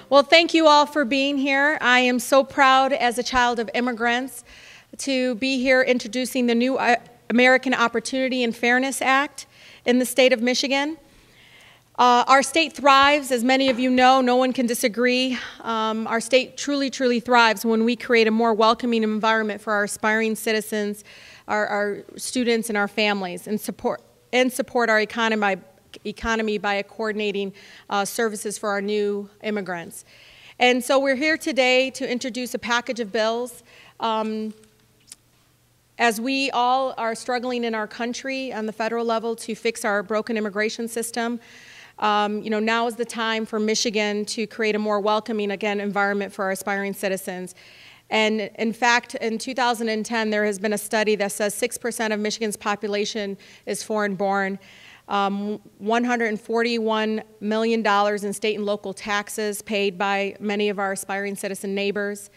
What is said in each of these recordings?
Well, thank you all for being here. I am so proud as a child of immigrants to be here introducing the new American Opportunity and Fairness Act in the state of Michigan. Our state thrives, as many of you know, no one can disagree. Our state truly, truly thrives when we create a more welcoming environment for our aspiring citizens, our students, and our families, and support our economy by coordinating services for our new immigrants. And so we're here today to introduce a package of bills. As we all are struggling in our country on the federal level to fix our broken immigration system, now is the time for Michigan to create a more welcoming, again, environment for our aspiring citizens. And in fact, in 2010, there has been a study that says 6% of Michigan's population is foreign-born. $141 million in state and local taxes paid by many of our aspiring citizen neighbors.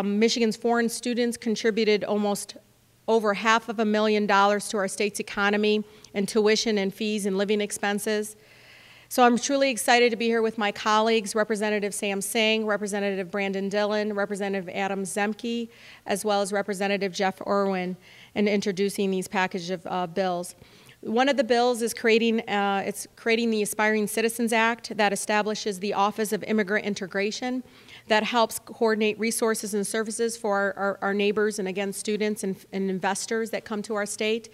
Michigan's foreign students contributed almost over $500,000 to our state's economy in tuition and fees and living expenses. So I'm truly excited to be here with my colleagues, Representative Singh, Representative Dillon, Representative Adam Zemke, as well as Representative Jeff Irwin, in introducing these package of bills. One of the bills is creating the Aspiring Citizens Act that establishes the Office of Immigrant Integration that helps coordinate resources and services for our neighbors and, again, students and investors that come to our state.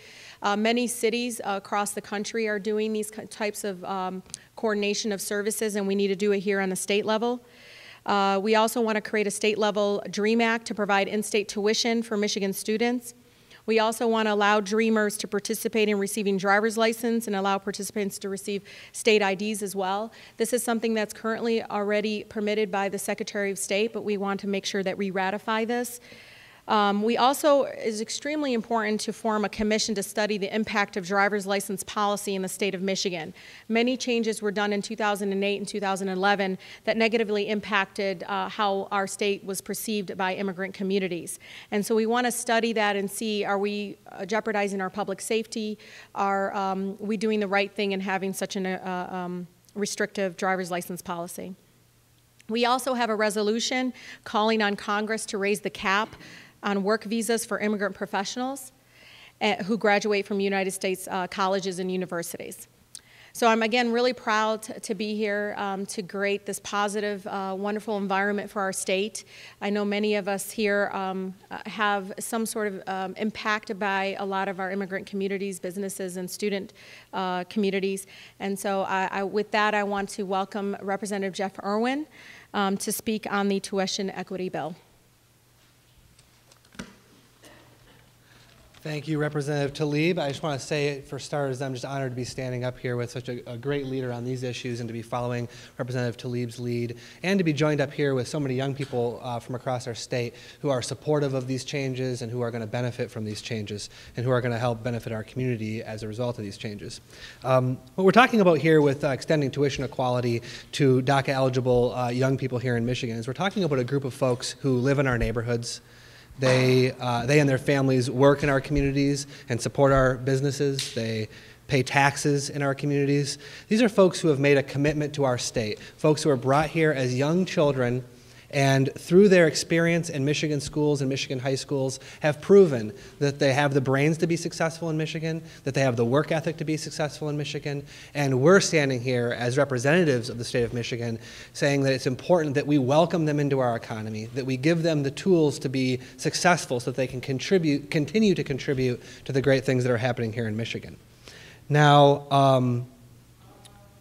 Many cities across the country are doing these types of coordination of services, and we need to do it here on the state level. We also want to create a state-level DREAM Act to provide in-state tuition for Michigan students. We also want to allow Dreamers to participate in receiving driver's license and allow participants to receive state IDs as well. This is something that's currently already permitted by the Secretary of State, but we want to make sure that we ratify this. It's extremely important to form a commission to study the impact of driver's license policy in the state of Michigan. Many changes were done in 2008 and 2011 that negatively impacted how our state was perceived by immigrant communities. And so we want to study that and see, are we jeopardizing our public safety? Are we doing the right thing in having such a restrictive driver's license policy? We also have a resolution calling on Congress to raise the cap on work visas for immigrant professionals who graduate from United States colleges and universities. So I'm, again, really proud to be here to create this positive, wonderful environment for our state. I know many of us here have some sort of impact by a lot of our immigrant communities, businesses, and student communities. And so with that, I want to welcome Representative Jeff Irwin to speak on the tuition equity bill. Thank you, Representative Tlaib. I just want to say, for starters, I'm just honored to be standing up here with such a great leader on these issues and to be following Representative Tlaib's lead, and to be joined up here with so many young people from across our state who are supportive of these changes and who are going to benefit from these changes and who are going to help benefit our community as a result of these changes. What we're talking about here with extending tuition equality to DACA-eligible young people here in Michigan is we're talking about a group of folks who live in our neighborhoods. They and their families work in our communities and support our businesses. They pay taxes in our communities. These are folks who have made a commitment to our state, folks who are brought here as young children and through their experience in Michigan schools and Michigan high schools have proven that they have the brains to be successful in Michigan, that they have the work ethic to be successful in Michigan, and we're standing here as representatives of the state of Michigan saying that it's important that we welcome them into our economy, that we give them the tools to be successful so that they can continue to contribute to the great things that are happening here in Michigan. Now,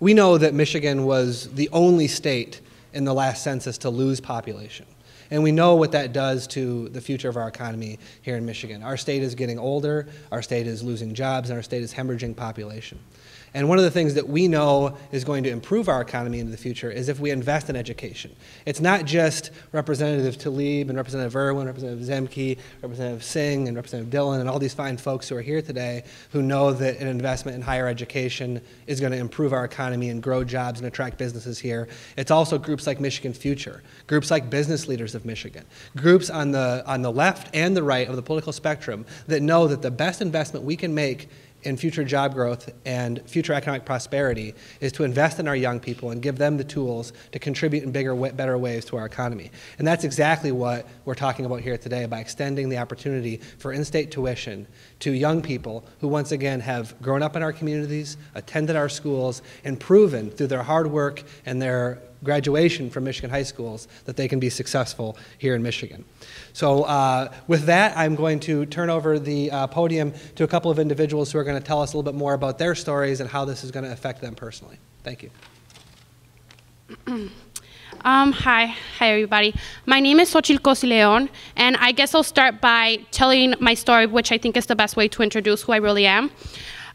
we know that Michigan was the only state in the last census to lose population. And we know what that does to the future of our economy here in Michigan. Our state is getting older, our state is losing jobs, and our state is hemorrhaging population. And one of the things that we know is going to improve our economy into the future is if we invest in education. It's not just Representative Tlaib and Representative Irwin, Representative Zemke, Representative Singh, and Representative Dillon, and all these fine folks who are here today who know that an investment in higher education is going to improve our economy and grow jobs and attract businesses here. It's also groups like Michigan Future, groups like Business Leaders of Michigan, groups on the left and the right of the political spectrum that know that the best investment we can make in future job growth and future economic prosperity is to invest in our young people and give them the tools to contribute in bigger, better ways to our economy. And that's exactly what we're talking about here today by extending the opportunity for in-state tuition to young people who once again have grown up in our communities, attended our schools, and proven through their hard work and their graduation from Michigan high schools that they can be successful here in Michigan. So with that, I'm going to turn over the podium to a couple of individuals who are going to tell us a little bit more about their stories and how this is going to affect them personally. Thank you. Hi everybody. My name is Xochitl Leon, and I guess I'll start by telling my story, which I think is the best way to introduce who I really am.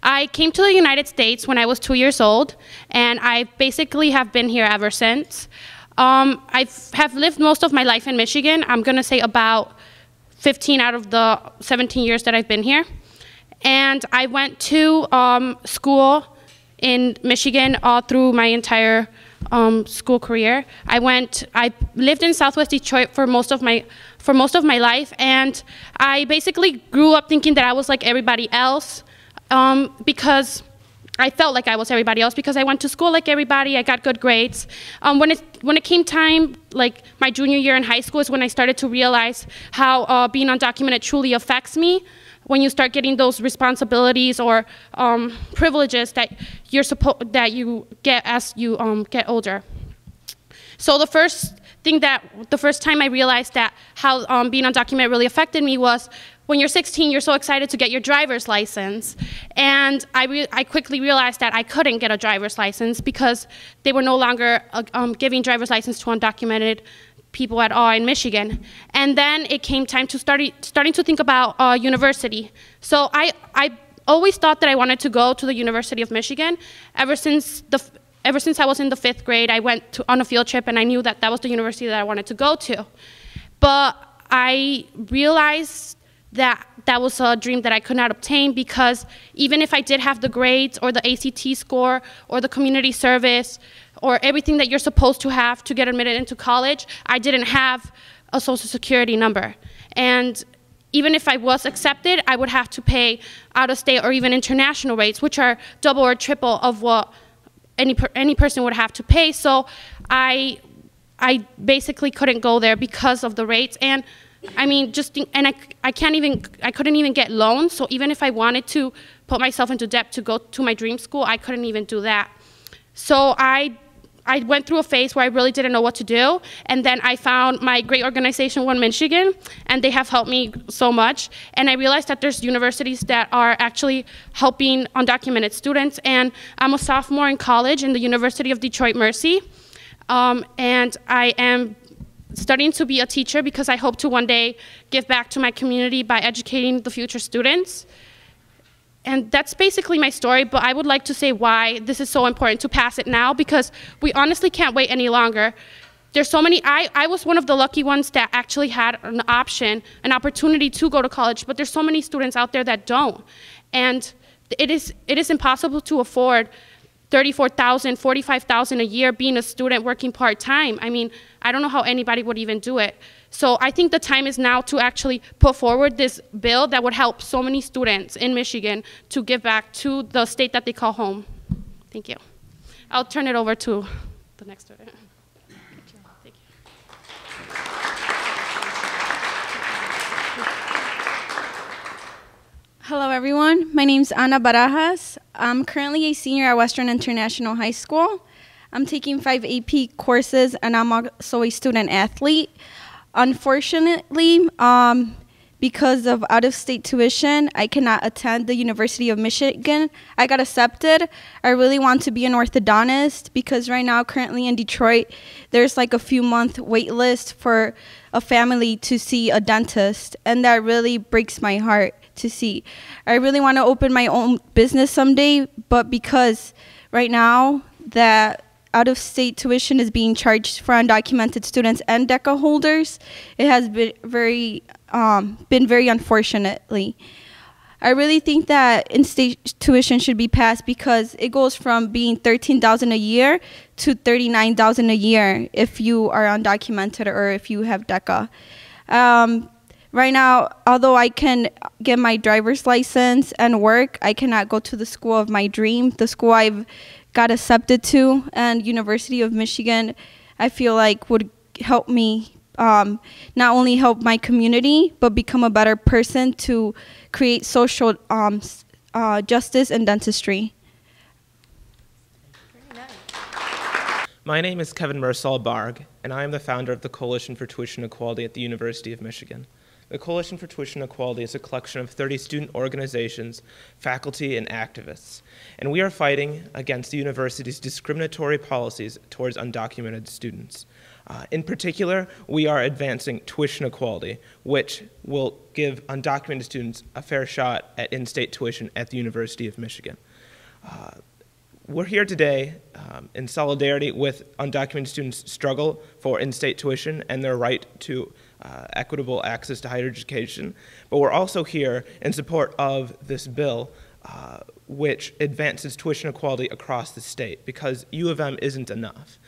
I came to the United States when I was 2 years old, and I basically have been here ever since. I have lived most of my life in Michigan. I'm going to say about 15 out of the 17 years that I've been here. And I went to school in Michigan all through my entire school career. I lived in Southwest Detroit for most of my life, and I basically grew up thinking that I was like everybody else. Because I felt like I was everybody else, because I went to school like everybody, I got good grades. When it came time, like my junior year in high school, is when I started to realize how being undocumented truly affects me. When you start getting those responsibilities or privileges that you get as you get older. So the first time I realized that how being undocumented really affected me was when you're 16, you're so excited to get your driver's license. And I quickly realized that I couldn't get a driver's license because they were no longer giving driver's license to undocumented people at all in Michigan. And then it came time to starting to think about university. So I always thought that I wanted to go to the University of Michigan. Ever since I was in the 5th grade, I went on a field trip, and I knew that that was the university that I wanted to go to. But I realized that that was a dream that I could not obtain, because even if I did have the grades or the ACT score or the community service or everything that you're supposed to have to get admitted into college, I didn't have a Social Security number. And even if I was accepted, I would have to pay out-of-state or even international rates, which are double or triple of what any person would have to pay. So I basically couldn't go there because of the rates. And I mean, I couldn't even get loans. So even if I wanted to put myself into debt to go to my dream school, I couldn't even do that. So I went through a phase where I really didn't know what to do. And then I found my great organization, One Michigan, and they have helped me so much. And I realized that there's universities that are actually helping undocumented students. And I'm a sophomore in college in the University of Detroit Mercy. And I am studying to be a teacher because I hope to one day give back to my community by educating the future students. And that's basically my story, but I would like to say why this is so important to pass it now, because we honestly can't wait any longer. There's so many, I was one of the lucky ones that actually had an opportunity to go to college, but there's so many students out there that don't. And it is impossible to afford $34,000, $45,000 a year being a student working part-time. I mean, I don't know how anybody would even do it. So I think the time is now to actually put forward this bill that would help so many students in Michigan to give back to the state that they call home. Thank you. I'll turn it over to the next student. Thank you. Hello everyone, my name's Ana Barajas. I'm currently a senior at Western International High School. I'm taking 5 AP courses, and I'm also a student athlete. Unfortunately, because of out-of-state tuition, I cannot attend the University of Michigan. I got accepted. I really want to be an orthodontist because right now, currently in Detroit, there's like a few-month wait list for a family to see a dentist, and that really breaks my heart to see. I really want to open my own business someday, but because right now that out-of-state tuition is being charged for undocumented students and DECA holders, it has been very unfortunately. I really think that in-state tuition should be passed because it goes from being $13,000 a year to $39,000 a year if you are undocumented or if you have DECA. Right now, although I can get my driver's license and work, I cannot go to the school of my dream, the school I've got accepted to, and University of Michigan, I feel like would help me not only help my community, but become a better person to create social justice in dentistry. My name is Kevin Mersal Barg, and I am the founder of the Coalition for Tuition Equality at the University of Michigan. The Coalition for Tuition Equality is a collection of 30 student organizations, faculty, and activists, and we are fighting against the university's discriminatory policies towards undocumented students. In particular, we are advancing tuition equality, which will give undocumented students a fair shot at in-state tuition at the University of Michigan. We're here today in solidarity with undocumented students' struggle for in-state tuition and their right to equitable access to higher education, but we're also here in support of this bill which advances tuition equality across the state, because U of M isn't enough.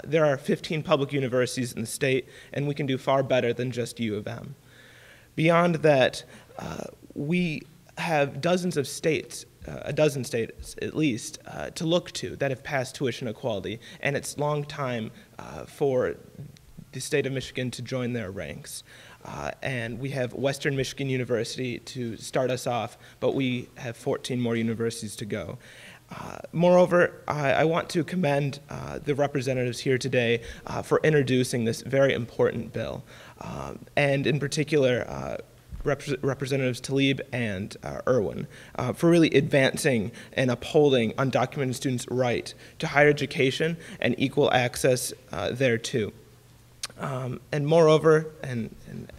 There are 15 public universities in the state, and we can do far better than just U of M. Beyond that, we have dozens of states, a dozen states at least, to look to that have passed tuition equality, and it's long time for the state of Michigan to join their ranks. And we have Western Michigan University to start us off, but we have 14 more universities to go. Moreover, I want to commend the representatives here today for introducing this very important bill, and in particular, Representatives Tlaib and Irwin, for really advancing and upholding undocumented students' right to higher education and equal access thereto. And moreover, and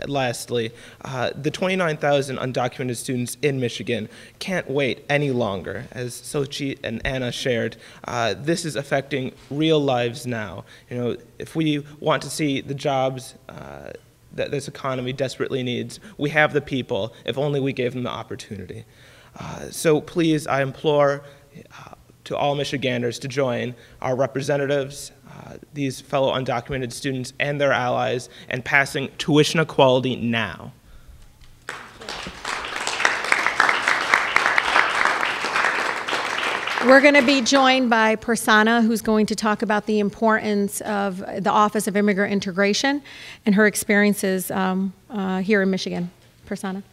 lastly, the 29,000 undocumented students in Michigan can't wait any longer. As Sochi and Anna shared, this is affecting real lives now. You know, if we want to see the jobs that this economy desperately needs, we have the people, if only we gave them the opportunity. So please, I implore to all Michiganders to join our representatives, these fellow undocumented students and their allies, and passing tuition equality now. We're going to be joined by Prasanna, who's going to talk about the importance of the Office of Immigrant Integration and her experiences here in Michigan. Prasanna.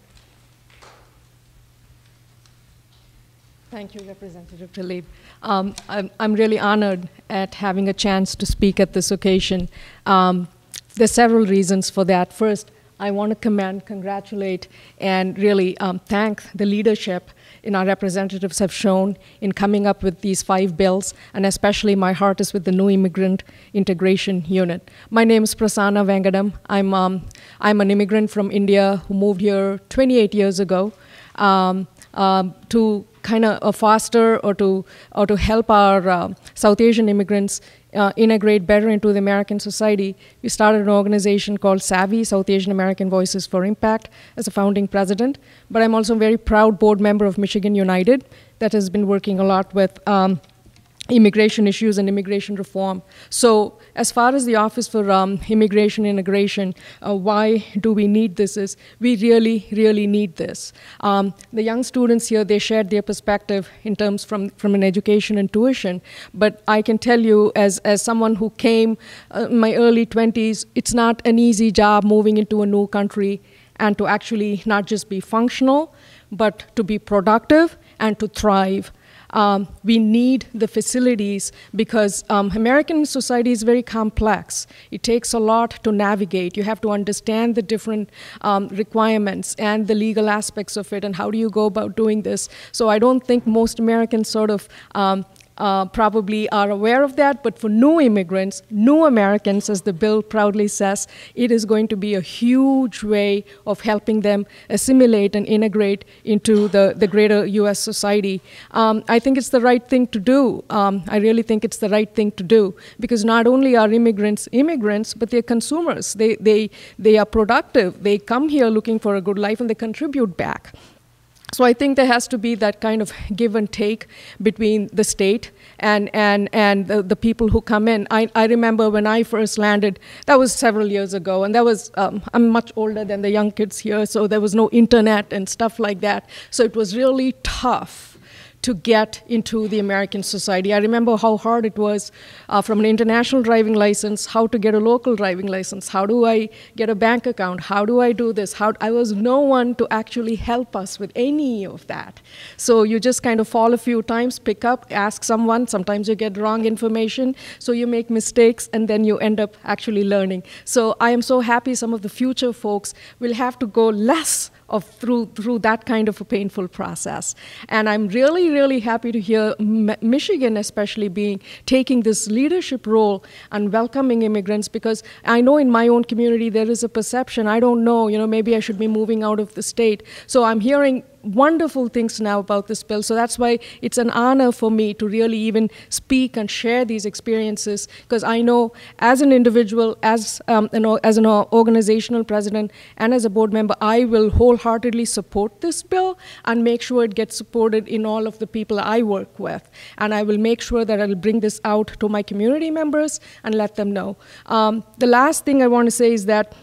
Thank you, Representative Tlaib. I'm really honored at having a chance to speak at this occasion. There's several reasons for that. First, I want to commend, congratulate, and really thank the leadership in our representatives have shown in coming up with these 5 bills, and especially my heart is with the New Immigrant Integration Unit. My name is Prasanna Vengadam. I'm an immigrant from India who moved here 28 years ago to kind of foster or to help our South Asian immigrants integrate better into the American society. We started an organization called SAVI, South Asian American Voices for Impact, as a founding president. But I'm also a very proud board member of Michigan United that has been working a lot with immigration issues and immigration reform. So as far as the Office for Immigration Integration, why do we need this is we really, really need this. The young students here, they shared their perspective in terms from an education and tuition, but I can tell you as someone who came in my early 20s, it's not an easy job moving into a new country and to actually not just be functional, but to be productive and to thrive. We need the facilities because American society is very complex. It takes a lot to navigate. You have to understand the different requirements and the legal aspects of it and how do you go about doing this. So I don't think most Americans sort of probably are aware of that, but for new immigrants, new Americans, as the bill proudly says, it is going to be a huge way of helping them assimilate and integrate into the greater U.S. society. I think it's the right thing to do. I really think it's the right thing to do because not only are immigrants immigrants, but they're consumers. They are productive. They come here looking for a good life and they contribute back. So I think there has to be that kind of give and take between the state and the people who come in. I remember when I first landed, that was several years ago, and that was, I'm much older than the young kids here, so there was no internet and stuff like that. So it was really tough to get into the American society. I remember how hard it was from an international driving license, how to get a local driving license, how do I get a bank account, how do I do this? I was no one to actually help us with any of that. So you just kind of fall a few times, pick up, ask someone, sometimes you get wrong information, so you make mistakes, and then you end up actually learning. So I am so happy some of the future folks will have to go less through that kind of a painful process. And I'm really, really happy to hear Michigan especially taking this leadership role and welcoming immigrants, because I know in my own community there is a perception, I don't know, maybe I should be moving out of the state. So I'm hearing wonderful things now about this bill. So that's why it's an honor for me to really even speak and share these experiences, because I know as an individual, as an organizational president, and as a board member, I will wholeheartedly support this bill and make sure it gets supported in all of the people I work with. And I will make sure that I will bring this out to my community members and let them know. The last thing I want to say is that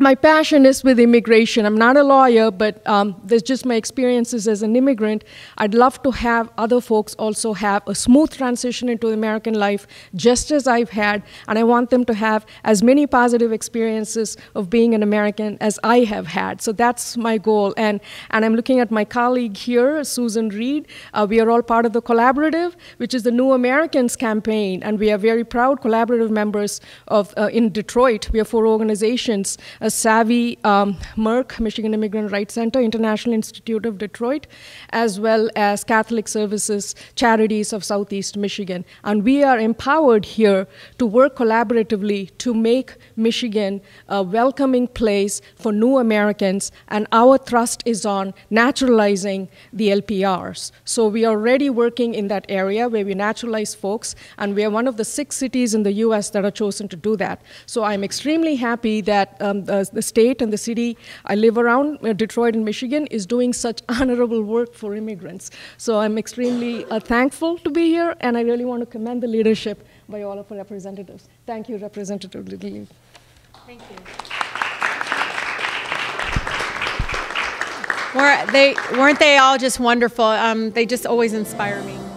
my passion is with immigration. I'm not a lawyer, but there's just my experiences as an immigrant. I'd love to have other folks also have a smooth transition into American life, just as I've had, and I want them to have as many positive experiences of being an American as I have had. So that's my goal. And I'm looking at my colleague here, Susan Reed. We are all part of the Collaborative, which is the New Americans campaign, and we are very proud collaborative members of in Detroit. We have 4 organizations. Savvy, MERC, Michigan Immigrant Rights Center, International Institute of Detroit, as well as Catholic Services Charities of Southeast Michigan. And we are empowered here to work collaboratively to make Michigan a welcoming place for new Americans, and our thrust is on naturalizing the LPRs. So we are already working in that area where we naturalize folks, and we are one of the 6 cities in the US that are chosen to do that. So I'm extremely happy that the state and the city I live around, Detroit and Michigan, is doing such honorable work for immigrants. So I'm extremely thankful to be here, and I really want to commend the leadership by all of our representatives. Thank you, Representative Tlaib. Thank you. Weren't they all just wonderful? They just always inspire me.